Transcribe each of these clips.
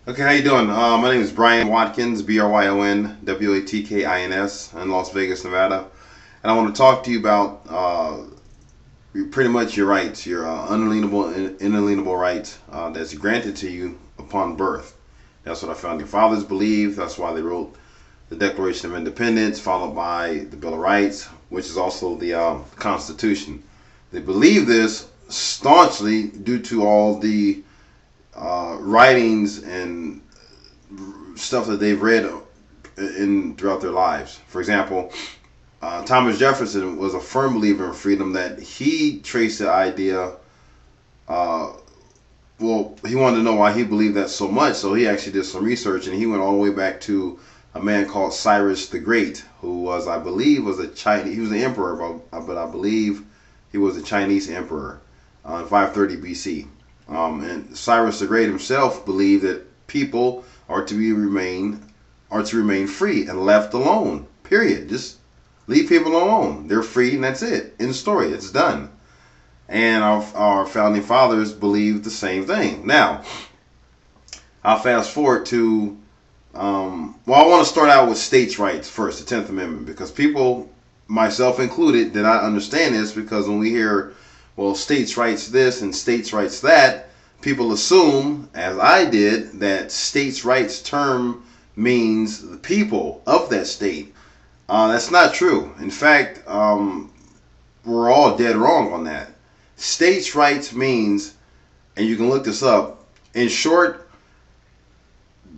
Okay, how you doing? My name is Brian Watkins, BRYON WATKINS, in Las Vegas, Nevada, and I want to talk to you about pretty much your rights, your unalienable and inalienable rights that's granted to you upon birth. That's what our founding fathers believed. That's why they wrote the Declaration of Independence, followed by the Bill of Rights, which is also the Constitution. They believe this staunchly due to all the writings and stuff that they've read in throughout their lives. For example, Thomas Jefferson was a firm believer in freedom. That he traced the idea. Uh, he wanted to know why he believed that so much, so he actually did some research, and he went all the way back to a man called Cyrus the Great, who was, I believe, was a Chinese. He was an emperor, but I believe he was a Chinese emperor in 530 BC. And Cyrus the Great himself believed that people are to remain free and left alone. Period. Just leave people alone. They're free, and that's it. End of story. It's done. And our founding fathers believed the same thing. Now, I'll fast forward to. I want to start out with states' rights first, the 10th Amendment, because people, myself included, did not understand this, because when we hear, well, states' rights this and states' rights that, people assume, as I did, that states' rights term means the people of that state. That's not true. In fact, we're all dead wrong on that. States' rights means, and you can look this up, in short,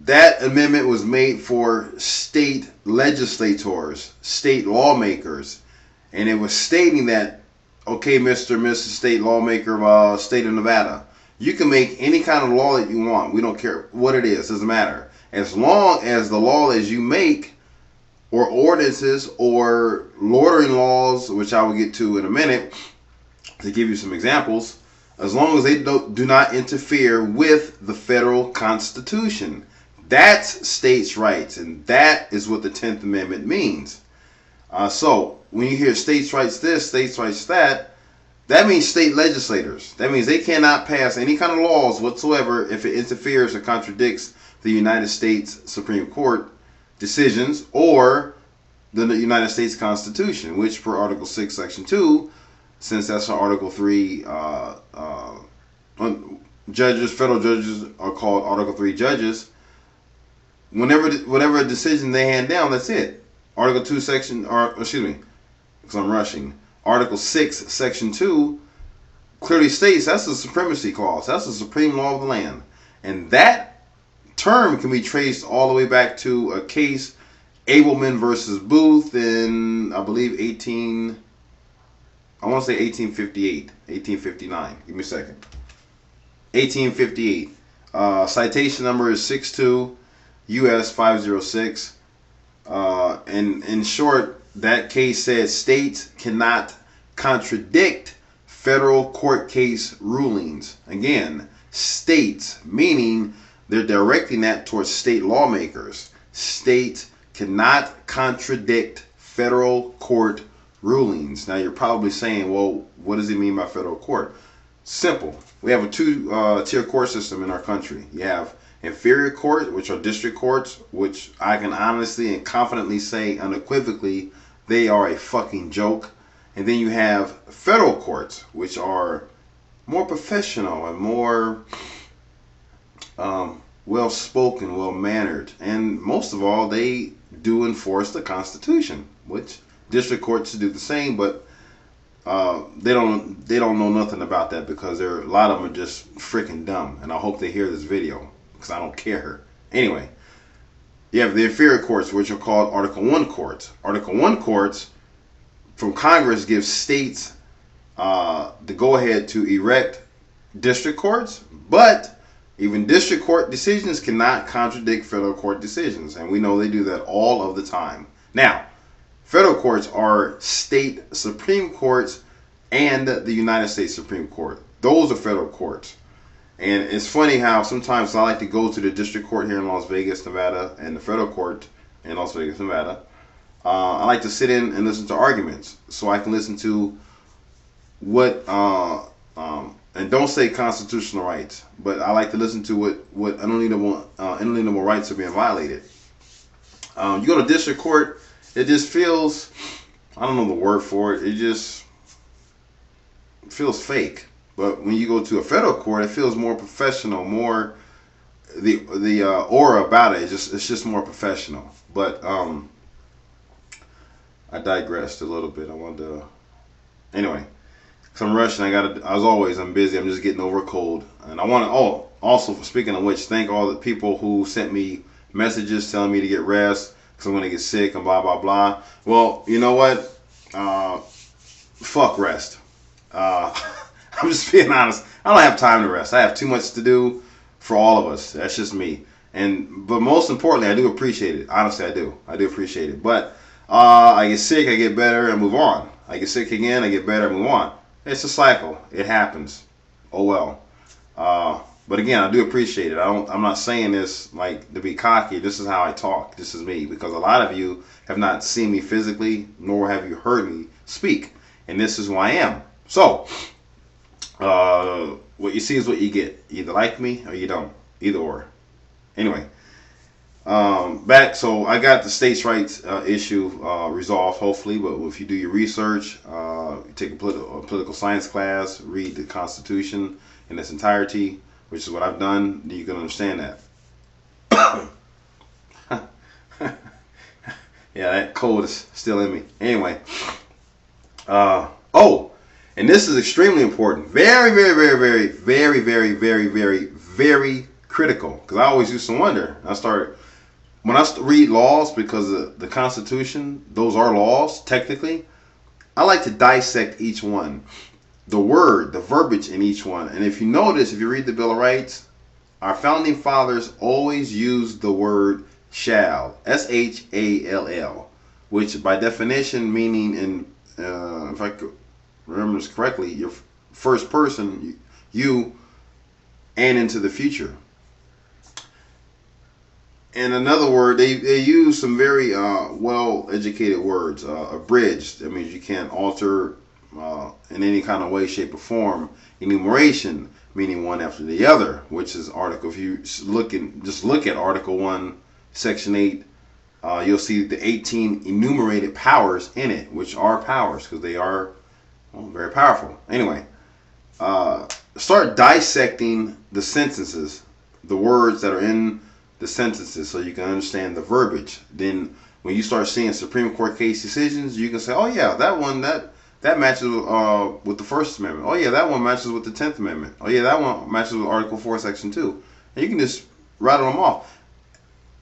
that amendment was made for state legislators, state lawmakers, and it was stating that, okay, Mr. and Mrs. State Lawmaker of state of Nevada, you can make any kind of law that you want. We don't care what it is. Doesn't matter. As long as the law that you make, or ordinances, or loitering laws, which I will get to in a minute, to give you some examples, as long as they do not interfere with the federal Constitution. That's states' rights, and that is what the 10th Amendment means. So when you hear states' rights this, states' rights that, that means state legislators. That means they cannot pass any kind of laws whatsoever if it interferes or contradicts the United States Supreme Court decisions or the United States Constitution, which per Article 6, Section 2, since that's Article 3, judges, federal judges are called Article 3 judges. Whatever decision they hand down, that's it. Article 2, because I'm rushing. Article 6, Section 2 clearly states that's the supremacy clause. That's the supreme law of the land. And that term can be traced all the way back to a case, Abelman versus Booth, in, I believe, 1858, 1859. Give me a second. 1858. Citation number is 62 US 506. And in short, that case said states cannot contradict federal court case rulings. Again, states, meaning they're directing that towards state lawmakers. States cannot contradict federal court rulings. Now you're probably saying, well, what does he mean by federal court? Simple. We have a two-tier court system in our country. You have inferior court, which are district courts, which I can honestly and confidently say unequivocally they are a fucking joke. And then you have federal courts, which are more professional and more well-spoken, well-mannered. And most of all, they do enforce the Constitution, which district courts do the same, but they don't know nothing about that, because a lot of them are just freaking dumb. And I hope they hear this video, because I don't care. Anyway, you have the inferior courts, which are called Article 1 courts. Article 1 courts from Congress give states the go-ahead to erect district courts, but even district court decisions cannot contradict federal court decisions, and we know they do that all of the time. Now, federal courts are state Supreme Courts and the United States Supreme Court. Those are federal courts. And it's funny how sometimes I like to go to the district court here in Las Vegas, Nevada, and the federal court in Las Vegas, Nevada. I like to sit in and listen to arguments, so I can listen to what and don't say constitutional rights, but I like to listen to what unalienable rights are being violated. You go to district court, it just feels, I don't know the word for it. It just feels fake. But when you go to a federal court, it feels more professional, more the aura about it. It's just more professional. But I digressed a little bit. I wanted to anyway. Cause I'm rushing. I'm busy. I'm just getting over a cold, and I want to. Oh, also speaking of which, thank all the people who sent me messages telling me to get rest because I'm gonna get sick and blah blah blah. Well, you know what? Fuck rest. I'm just being honest. I don't have time to rest. I have too much to do for all of us. That's just me. But most importantly, I do appreciate it. Honestly, I do. I do appreciate it. But I get sick, I get better, and move on. I get sick again, I get better, and move on. It's a cycle. It happens. Oh well. But again, I do appreciate it. I'm not saying this like to be cocky. This is how I talk. This is me. Because a lot of you have not seen me physically, nor have you heard me speak. And this is who I am. So, what you see is what you get. You either like me or you don't. Either or. Anyway. Back, so I got the states' rights issue resolved, hopefully. But if you do your research, you take a political science class, read the Constitution in its entirety, which is what I've done, then you can understand that. Yeah, that cold is still in me. Anyway, and this is extremely important. Very, very, very, very, very, very, very, very, very critical. Because I always used to wonder. When I read laws, because the Constitution, those are laws, technically, I like to dissect each one. The word, the verbiage in each one. And if you notice, if you read the Bill of Rights, our founding fathers always used the word shall, S-H-A-L-L, which by definition meaning in, if I could remember this correctly, your first person, you, and into the future. In another word, they use some very well-educated words. Abridged, that means you can't alter in any kind of way, shape, or form. Enumeration, meaning one after the other, which is article. If you just look at Article 1, Section 8, you'll see the 18 enumerated powers in it, which are powers because they are very powerful. Anyway, start dissecting the sentences, the words that are in the sentences, so you can understand the verbiage. Then when you start seeing Supreme Court case decisions, you can say, oh yeah, that one that matches with the First Amendment. Oh yeah, that one matches with the 10th Amendment. Oh yeah, that one matches with Article 4, Section 2. And you can just rattle them off.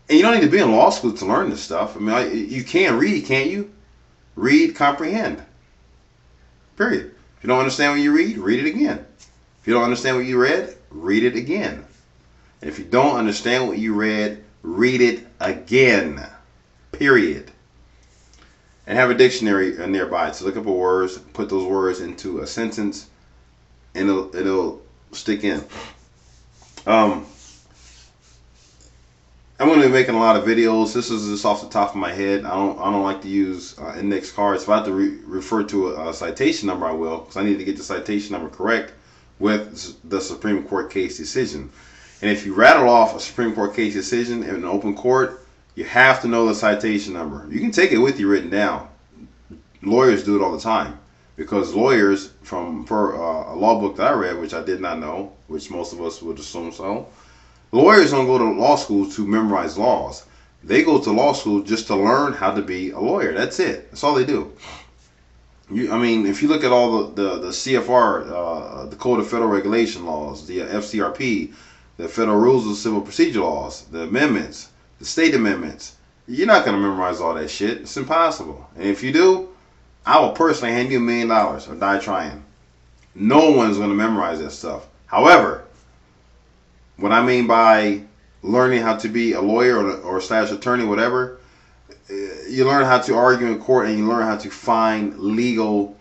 And you don't need to be in law school to learn this stuff. I mean, you can read, can't you? Read, comprehend. Period. If you don't understand what you read it again. If you don't understand what you read it again. And if you don't understand what you read it again. Period. And have a dictionary nearby to look up words, put those words into a sentence, and it'll stick in. I'm going to be making a lot of videos. This is just off the top of my head. I don't like to use index cards. If I have to refer to a citation number, I will, because I need to get the citation number correct with the Supreme Court case decision. And if you rattle off a Supreme Court case decision in an open court, you have to know the citation number. You can take it with you written down. Lawyers do it all the time, because lawyers, per a law book that I read, which I did not know, which most of us would assume so, lawyers don't go to law school to memorize laws. They go to law school just to learn how to be a lawyer. That's it. That's all they do. If you look at all the CFR, the Code of Federal Regulation laws, the FCRP, the Federal Rules of Civil Procedure laws, the amendments, the state amendments, you're not going to memorize all that shit. It's impossible. And if you do, I will personally hand you $1 million or die trying. No one's going to memorize that stuff. However, what I mean by learning how to be a lawyer or slash attorney, whatever, you learn how to argue in court, and you learn how to find legal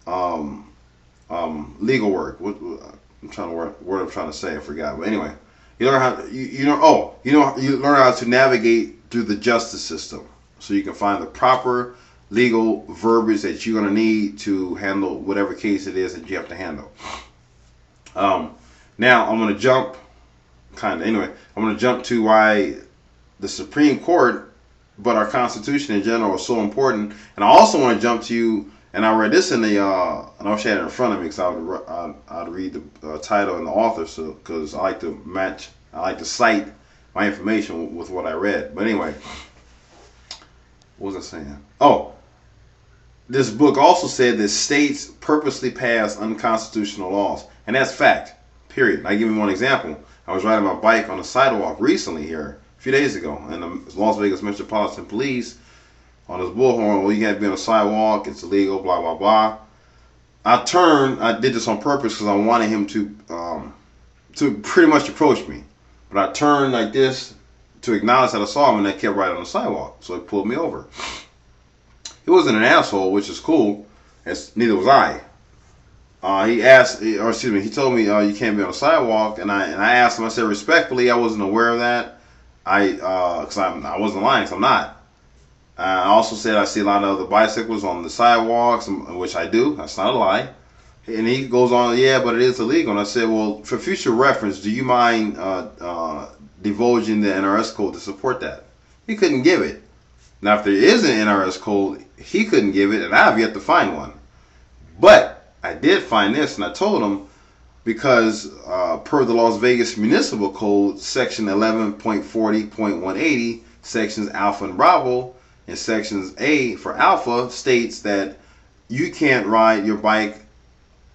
work. I'm trying to say, I forgot. But anyway, you learn how you learn how to navigate through the justice system, so you can find the proper legal verbiage that you're going to need to handle whatever case it is that you have to handle. Um, Now I'm going to jump, kind of, anyway, I'm going to jump to why the Supreme Court, but our Constitution in general is so important. And I also want to jump to you, and I read this in the, and I wish I had it in front of me because I'd read the title and the author, so because I like to match, I like to cite my information with what I read. But anyway, what was I saying? Oh, this book also said that states purposely pass unconstitutional laws, and that's fact. Period. I give you one example. I was riding my bike on the sidewalk recently here, a few days ago, and the Las Vegas Metropolitan Police on his bullhorn, well, you can't be on the sidewalk, it's illegal, blah, blah, blah. I did this on purpose because I wanted him to pretty much approach me. But I turned like this to acknowledge that I saw him, and I kept right on the sidewalk. So he pulled me over. He wasn't an asshole, which is cool, as neither was I. He told me, you can't be on the sidewalk, and I asked him, I said, respectfully, I wasn't aware of that. Because I wasn't lying, because I'm not. I also said I see a lot of other bicycles on the sidewalks, which I do. That's not a lie. And he goes on, yeah, but it is illegal. And I said, well, for future reference, do you mind divulging the NRS code to support that? He couldn't give it. Now, if there is an NRS code, he couldn't give it, and I have yet to find one. But I did find this, and I told him, because per the Las Vegas Municipal Code, Section 11.40.180, Sections Alpha and Bravo, and Sections A for Alpha states that you can't ride your bike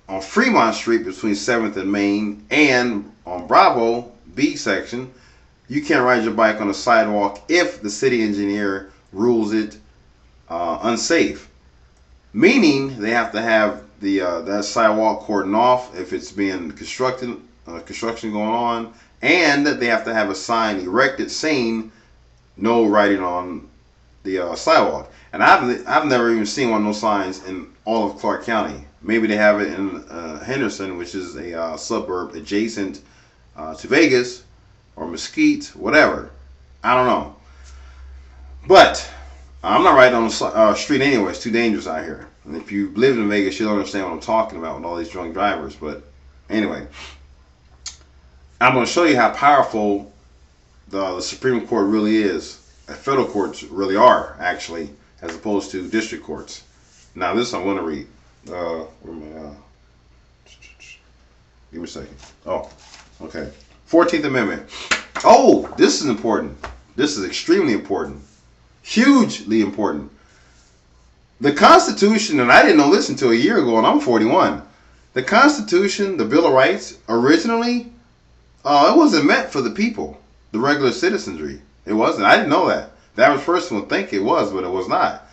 on Fremont Street between 7th and Main, and on Bravo, B section, you can't ride your bike on a sidewalk if the city engineer rules it unsafe. Meaning they have to have that sidewalk cordoned off if it's being construction going on, and they have to have a sign erected saying no riding on the sidewalk. And I've never even seen one of those signs in all of Clark County. Maybe they have it in Henderson, which is a suburb adjacent to Vegas, or Mesquite, whatever. I don't know. But I'm not riding on the street anyway. It's too dangerous out here. And if you live in Vegas, you'll understand what I'm talking about with all these drunk drivers. But anyway, I'm going to show you how powerful the Supreme Court really is. Federal courts really are, actually, as opposed to district courts. Now, this I'm going to read. Where am I? Give me a second. Oh, okay. 14th Amendment. Oh, this is important. This is extremely important. Hugely important. The Constitution, and I didn't know this until a year ago, and I'm 41. The Constitution, the Bill of Rights, originally, it wasn't meant for the people, the regular citizenry. It wasn't. I didn't know that. The average person would think it was, but it was not.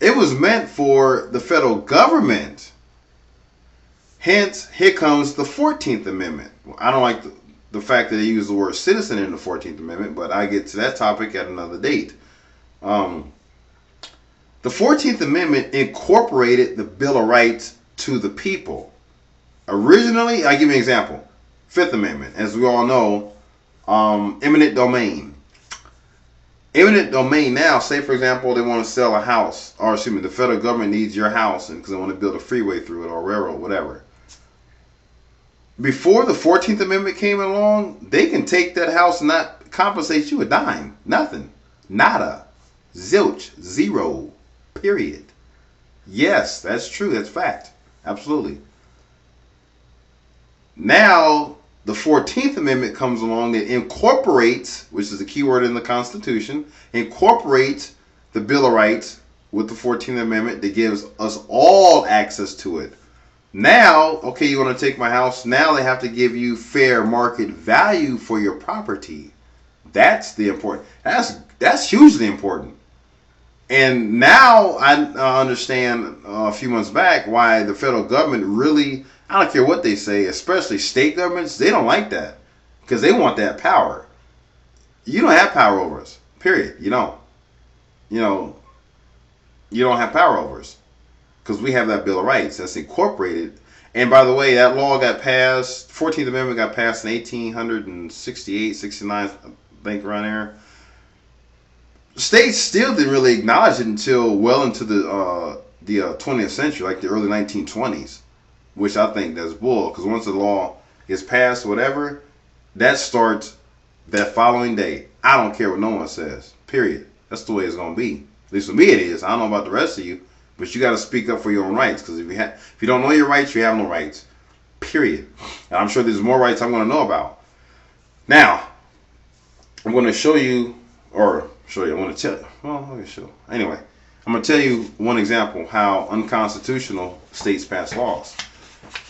It was meant for the federal government. Hence, here comes the 14th Amendment. I don't like the fact that they use the word citizen in the 14th Amendment, but I get to that topic at another date. The 14th Amendment incorporated the Bill of Rights to the people. Originally, I'll give you an example. 5th Amendment, as we all know, eminent domain. Eminent domain now, say for example, they want to sell a house, or excuse me, the federal government needs your house because they want to build a freeway through it or a railroad, whatever. Before the 14th Amendment came along, they can take that house and not compensate you a dime. Nothing. Nada. Zilch. Zero. Period. Yes, that's true. That's fact. Absolutely. Now, the 14th Amendment comes along that incorporates, which is the key word in the Constitution, incorporates the Bill of Rights with the 14th Amendment that gives us all access to it. Now, okay, you want to take my house. Now they have to give you fair market value for your property. That's the important. That's hugely important. And now I understand a few months back why the federal government really, I don't care what they say, especially state governments, they don't like that because they want that power. You don't have power over us. Period. You don't. You don't have power over us because we have that Bill of Rights that's incorporated. And by the way, that law got passed, 14th Amendment got passed in 1868, 69, I think around there. States still didn't really acknowledge it until well into the 20th century, like the early 1920s, which I think that's bull. Because once the law is passed, whatever, that starts that following day. I don't care what no one says. Period. That's the way it's gonna be. At least for me, it is. I don't know about the rest of you, but you got to speak up for your own rights. Because if you don't know your rights, you have no rights. Period. And I'm sure there's more rights I'm going to know about. Now, I'm going to show you, or show you. I'm going to tell. Well, let me show. Anyway, I'm going to tell you one example how unconstitutional states pass laws.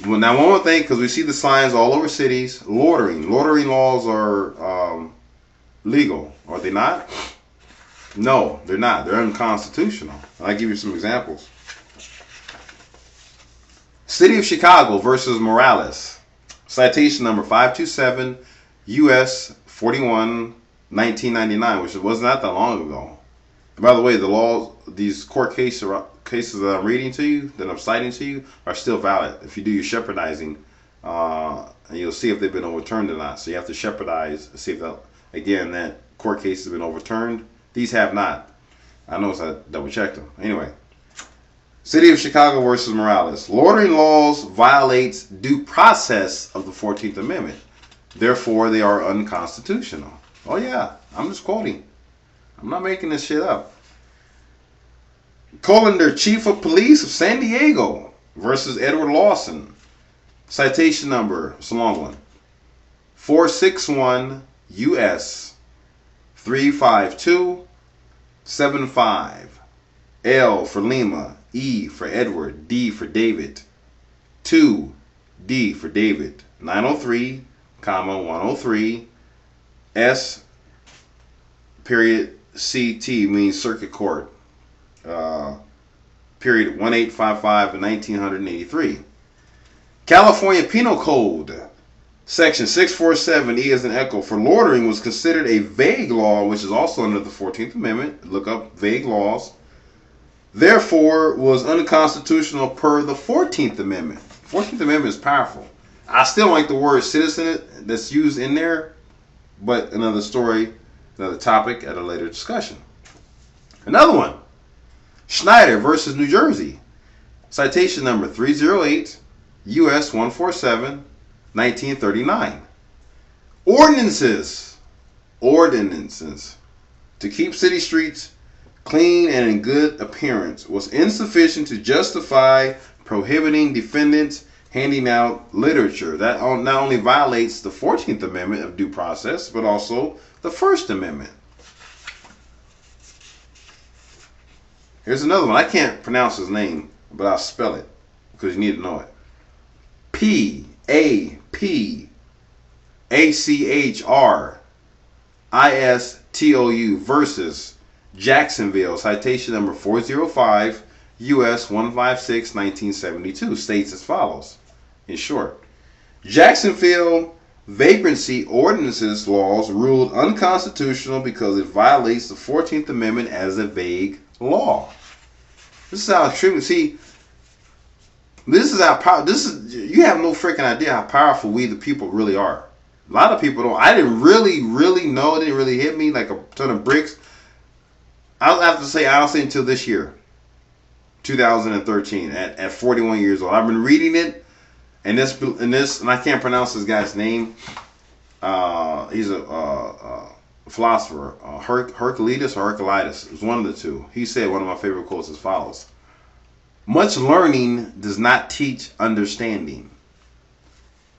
Well, now, one more thing, because we see the signs all over cities, loitering. Loitering laws are legal, are they not? No, they're not. They're unconstitutional. I'll give you some examples. City of Chicago versus Morales. Citation number 527 U.S. 41 1999, which was not that long ago. And by the way, the laws, these court cases that I'm reading to you, that I'm citing to you, are still valid. If you do your shepherdizing, and you'll see if they've been overturned or not. So you have to shepherdize, see if that court case has been overturned. These have not. I noticed I double checked them. Anyway, City of Chicago versus Morales. Loitering laws violates due process of the 14th Amendment. Therefore, they are unconstitutional. Oh yeah, I'm just quoting. I'm not making this shit up. Colander, Chief of Police of San Diego versus Edward Lawson. Citation number, it's a long one. 461 U.S. 35275. L for Lima, E for Edward, D for David, 2, D for David, 903, 103, S period CT means Circuit Court, period 1855 and 1983. California Penal Code, Section 647, E as in Echo, for loitering was considered a vague law, which is also under the 14th Amendment. Look up vague laws. Therefore, was unconstitutional per the 14th Amendment. 14th Amendment is powerful. I still like the word citizen that's used in there, but another story, another topic at a later discussion. Another one, Schneider versus New Jersey. Citation number 308, U.S. 147, 1939. Ordinances to keep city streets clean and in good appearance was insufficient to justify prohibiting defendants handing out literature. That not only violates the 14th Amendment of due process, but also the First Amendment. Here's another one. I can't pronounce his name, but I'll spell it because you need to know it. PAPACHRISTOU versus Jacksonville. Citation number 405 U.S. 156 1972 states as follows. In short, Jacksonville vagrancy ordinances laws ruled unconstitutional because it violates the 14th Amendment as a vague law. This is how extremely, see, this is how powerful, you have no freaking idea how powerful we the people really are. A lot of people don't. I didn't really know. It didn't really hit me like a ton of bricks. I'll have to say honestly until this year, 2013, at 41 years old. I've been reading it, and I can't pronounce this guy's name. He's a philosopher, Herculides or Herculides. It's one of the two. He said one of my favorite quotes as follows: "Much learning does not teach understanding."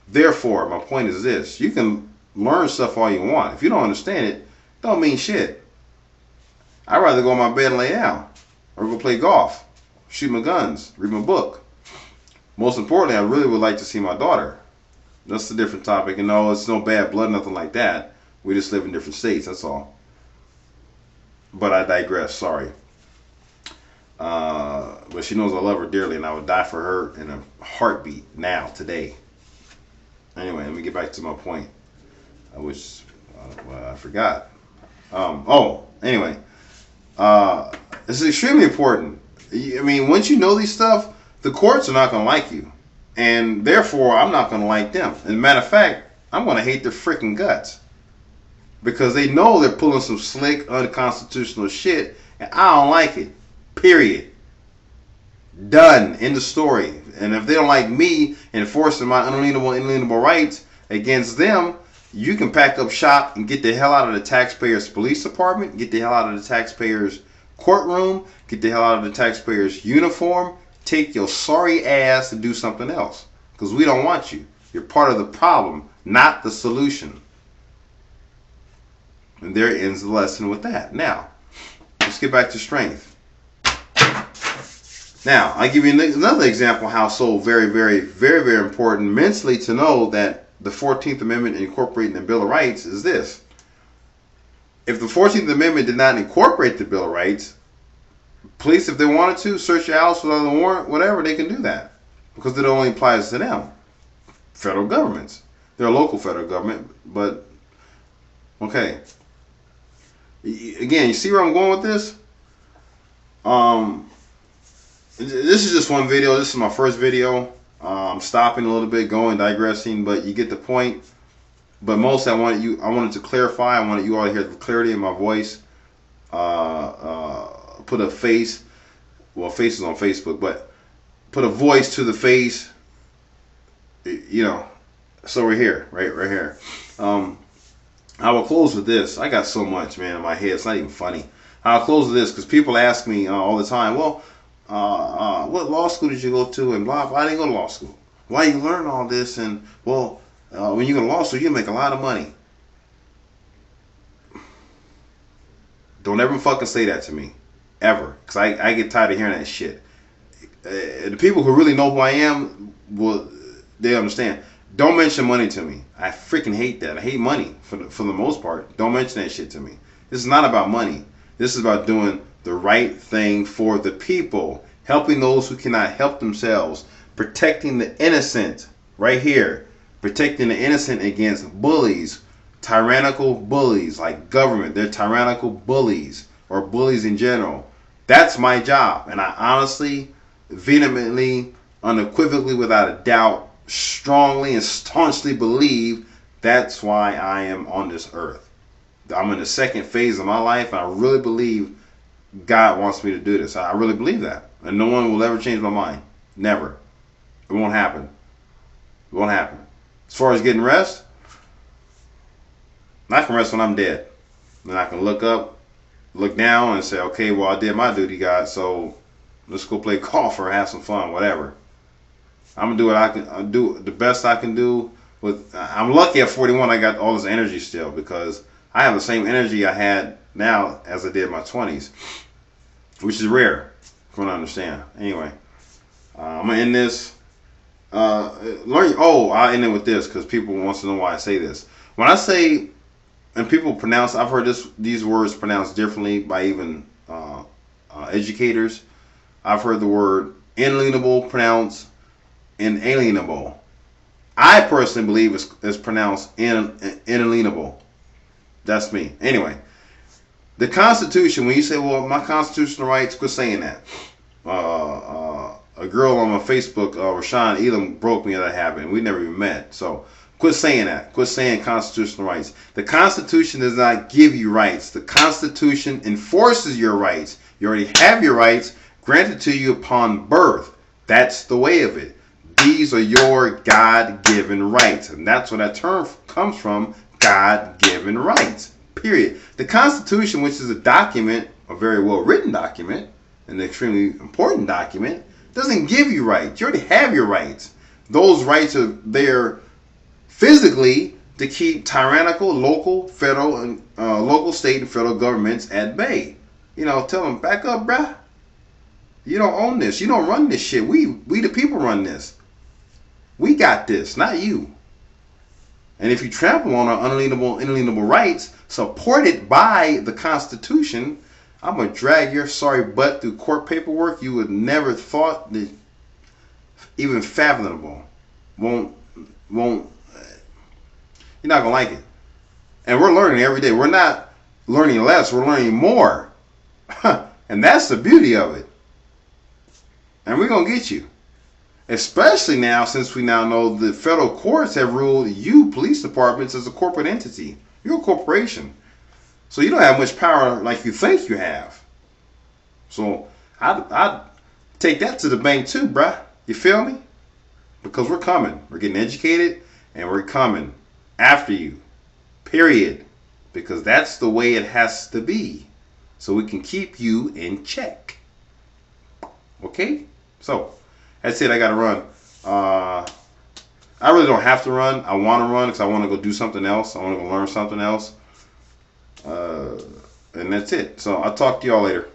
Therefore, my point is this: you can learn stuff all you want. If you don't understand it, don't mean shit. I'd rather go in my bed and lay down, or go play golf, shoot my guns, read my book. Most importantly, I really would like to see my daughter. That's a different topic. And no, it's no bad blood, nothing like that. We just live in different states, that's all. But I digress, sorry. But she knows I love her dearly, and I would die for her in a heartbeat now, today. Anyway, let me get back to my point. I forgot. Anyway. This is extremely important. I mean, once you know these stuff, the courts are not going to like you. And therefore, I'm not going to like them. As a matter of fact, I'm going to hate their freaking guts. Because they know they're pulling some slick, unconstitutional shit, and I don't like it. Period. Done. End of story. And if they don't like me enforcing my unalienable, inalienable rights, Against them, you can pack up shop and get the hell out of the taxpayers' police department, get the hell out of the taxpayers' courtroom, get the hell out of the taxpayers' uniform, take your sorry ass and do something else. Because we don't want you. You're part of the problem, not the solution. And there ends the lesson with that. Now, let's get back to strength. Now, I'll give you another example how so very, very, very, very important mentally to know that the 14th Amendment incorporating the Bill of Rights is this. If the 14th Amendment did not incorporate the Bill of Rights, police, if they wanted to, search your house without a warrant, whatever, they can do that. Because it only applies to them. Federal governments. They're a local federal government, but, okay. Again, you see where I'm going with this? This is just one video. This is my first video. I'm stopping a little bit, digressing, but you get the point. But mostly I wanted to clarify. I wanted you all to hear the clarity in my voice. Put a face. Well, face is on Facebook, but put a voice to the face. You know. So we're here, right here. I will close with this. I got so much, man, in my head. It's not even funny. I'll close with this because people ask me all the time, well, what law school did you go to? And blah, blah. I didn't go to law school. Why you learn all this? And, well, when you go to law school, you make a lot of money. Don't ever fucking say that to me. Ever. Because I get tired of hearing that shit. The people who really know who I am, they understand. Don't mention money to me. I freaking hate that. I hate money for the most part. Don't mention that shit to me. This is not about money. This is about doing the right thing for the people. Helping those who cannot help themselves. Protecting the innocent. Right here. Protecting the innocent against bullies. Tyrannical bullies like government. They're tyrannical bullies. Or bullies in general. That's my job. And I honestly, vehemently, unequivocally, without a doubt, strongly and staunchly believe that's why I am on this earth. I'm in the second phase of my life, and I really believe God wants me to do this. I really believe that. And no one will ever change my mind. Never. It won't happen. It won't happen. As far as getting rest, I can rest when I'm dead. Then I can look up, look down, and say, okay, well, I did my duty, God, so let's go play golf or have some fun, whatever. I'm gonna do what I can do, the best I can do. I'm lucky at 41 I got all this energy still, because I have the same energy I had now as I did in my 20s, which is rare from what I understand. Anyway, I'm gonna end this. I'll end it with this because people want to know why I say this. When I say, and people pronounce, I've heard these words pronounced differently by even educators. I've heard the word inalienable pronounced inalienable. I personally believe it's pronounced inalienable. That's me. Anyway, the Constitution, when you say, well, my constitutional rights, quit saying that. A girl on my Facebook, Rashawn Elam, broke me of that habit, and we never even met. So quit saying that. Quit saying constitutional rights. The Constitution does not give you rights. The Constitution enforces your rights. You already have your rights granted to you upon birth. That's the way of it. These are your God-given rights. And that's where that term comes from, God-given rights. Period. The Constitution, which is a document, a very well-written document, an extremely important document, doesn't give you rights. You already have your rights. Those rights are there physically to keep tyrannical local, federal, and local, state, and federal governments at bay. You know, tell them, back up, bruh. You don't own this. You don't run this shit. We the people run this. We got this, not you. And if you trample on our inalienable rights, supported by the Constitution, I'm going to drag your sorry butt through court paperwork you would never thought that even fathomable. Won't, you're not going to like it. And we're learning every day. We're not learning less, we're learning more. And that's the beauty of it. And we're going to get you. Especially now, since we now know the federal courts have ruled you, police departments, as a corporate entity. You're a corporation. So you don't have much power like you think you have. So I'd take that to the bank too, bruh. You feel me? Because we're coming. We're getting educated. and we're coming after you. Period. Because that's the way it has to be. So we can keep you in check. Okay? So, that's it. I got to run. I really don't have to run. I want to run because I want to go do something else. I want to go learn something else. And that's it. So, I'll talk to y'all later.